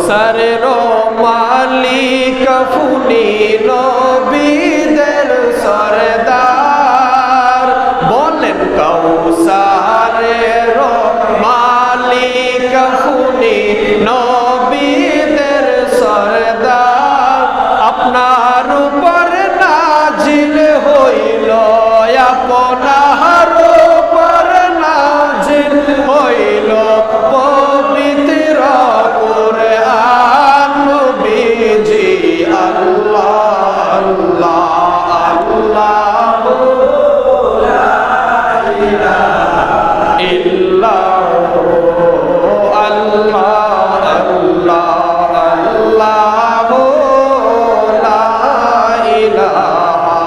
কৌসারের মালিক funny নবীদের সরদার বলেন কৌসারের মালিক funny নবীদের সরদার আপনার উপর নাজিল হইল আপনার উপর নাজিল হইল পবিত্র কুরআন নবীজি আল্লাহ আল্লাহ আল্লাহ লা ইলাহা ইল্লাল্লাহ আল্লাহ আল্লাহ আল্লাহ লা ইলাহা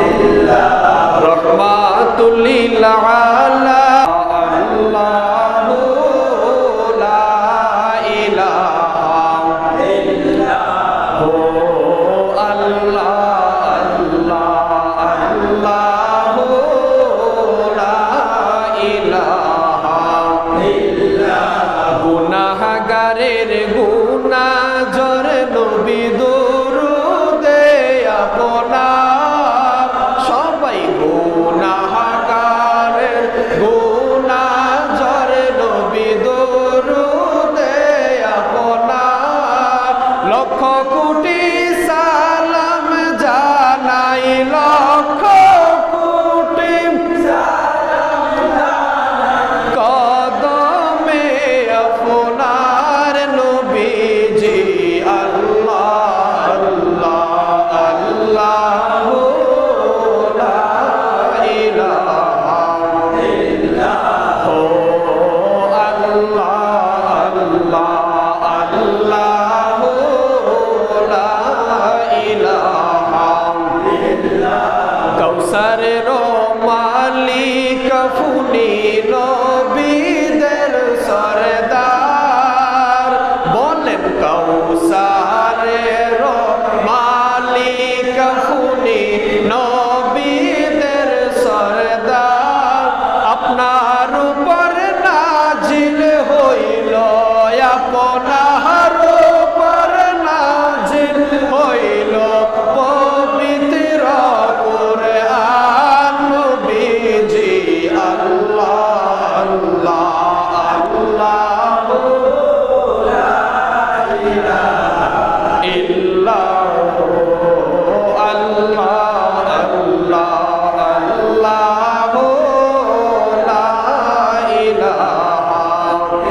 ইল্লাল্লাহ রাহমাতুল লিল আলামিন গুনাহগারের গুনাহ জর নবী দুরুদে আপনার সবাই গুনাহগারের গুনাহ জর নবী দুরুদে আপনার লক্ষ কোটি সালাম জানাই লক্ষ কোটি সালাম জানাই কদমে আপনার নবীজি আল্লাহ আল্লাহ আল্লাহ লা ইলাহা ইল্লাল্লাহ আল্লাহ আল্লাহ আল্লাহ লা ইলাহা ইল্লাল্লাহ কৌসারের মালিক ফুনি নবীদের সরদার বলেন কৌসারের মালিক ফুনি নবীদের সরদার আপনার উপর নাজিল হইল আপনার উপর নাজিল হইল পবিত্র কুরআন নবীজি আল্লাহ আল্লাহ আল্লাহ লা ইলাহা ইল্লাল্লাহ আল্লাহ আল্লাহ আল্লাহ লা ইলাহা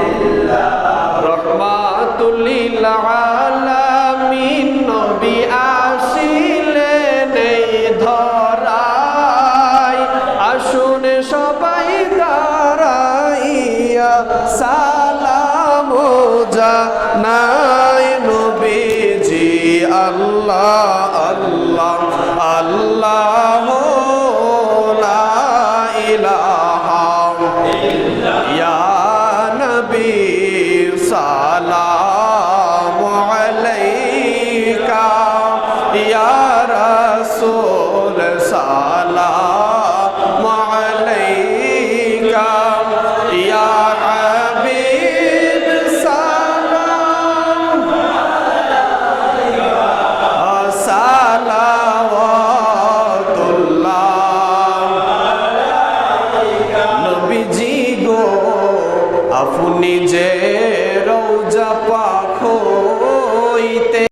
ইল্লাল্লাহ রাহমাতুল লিল আলামিন নবী আসিলেন এই ধরায় আসুন সবাই দাঁড়াইয়া সালাম জানাই নবীজি আল্লাহ আল্লাহ আল্লাহ